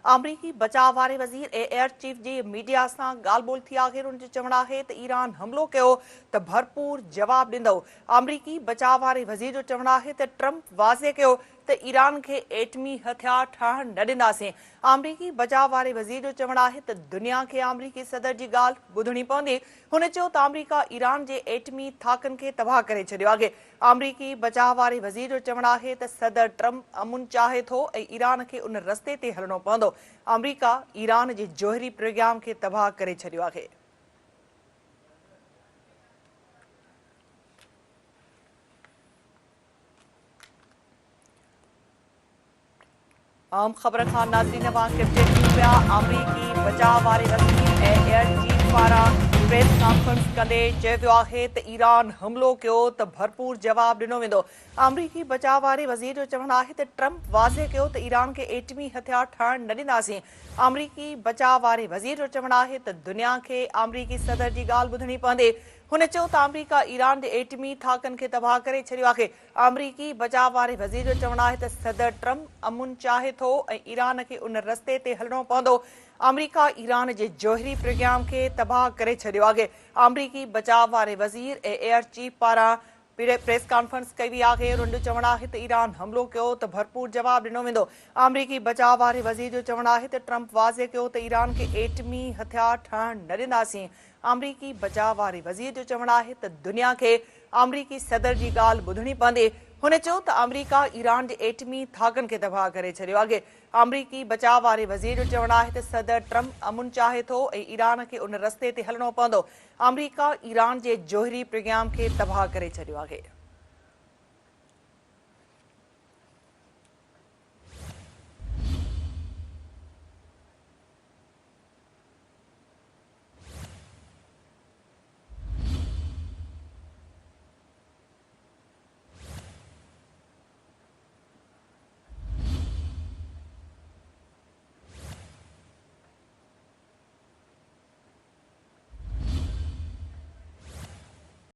अमरीकी बचाव वारे वज़ीर एयर चीफ जी मीडिया सां ॻाल्हि ॿोल थी आहे। उन जो चवणु आहे त ईरान हमलो कयो त भरपूर जवाब ॾींदो। अमरीकी बचाव वारे वज़ीर जो चवणु आहे त ट्रंप वाज़े कयो त ईरान खे एटमी हथियार ठाहिण न ॾींदासीं। अमरीकी बचाव वारे वज़ीर जो चवणु आहे त दुनिया खे अमरीकी सदर जी ॻाल्हि ॿुधणी पवंदी। हुन चयो त अमरीका ईरान जे एटमी थाकनि खे तबाह करे छॾियो आहे। अमरीकी बचाव वारे वज़ीर जो चवणु आहे त सदर ट्रंप अमुन चाहे थो ऐं ईरान खे उन रस्ते ते हलणो पवंदो। अमरीका ईरान जे जोहरी प्रोग्राम खे तबाह करे छॾियो आहे। आम ख़बर खां नाज़रीन अमरीकी बचाव वारे वज़ीर ऐं एयर चीफ पारां प्रेस कॉन्फ्रेंस कंदे चयो वियो आहे त ईरान हमलो कयो त भरपूर जवाब ॾिनो वेंदो। अमरीकी बचाव वारे वज़ीर जो चवणु आहे त ट्रंप वाज़े कयो त ईरान खे एटमी हथियार ठाहिण न ॾींदासीं। अमरीकी बचाव वारे वज़ीर जो चवणु आहे त दुनिया खे अमरीकी सदर जी ॻाल्हि ॿुधणी पवंदी। हुन चयो त अमरीका ईरान जे एटमी थाकनि खे तबाह करे छॾियो आहे। अमरीकी बचाव वारे वज़ीर जो चवणु आहे त सदर ट्रंप अमुन चाहे थो ऐं ईरान खे उन रस्ते ते हलणो पवंदो। अमरीका ईरान जे जोहरी प्रोग्राम खे तबाह करे छॾियो आहे। अमरीकी बचाव वारे वज़ीर ऐं एयर चीफ पारां प्रेस कॉन्फ्रेंस कई वई आहे। उन जो चवणु आहे त ईरान हमलो कयो त भरपूर जवाब ॾिनो वेंदो। अमरीकी बचाव वारे वज़ीर जो चवणु आहे त ट्रंप वाज़े कयो त ईरान खे एटमी हथियार ठाहिण न ॾींदासीं। अमरीकी बचाव वारे वज़ीर जो चवणु आहे त दुनिया खे अमरीकी सदर जी ॻाल्हि ॿुधणी पवंदी। हुन चयो त अमरीका ईरान जे एटमी थाकनि खे तबाह करे छॾियो आहे। अमरीकी बचाव वारे वज़ीर जो चवणु आहे त सदर ट्रंप अमुन चाहे थो ऐं ईरान खे उन रस्ते ते हलणो पवंदो। अमरीका ईरान जे जोहरी प्रोग्राम खे तबाह करे छॾियो आहे।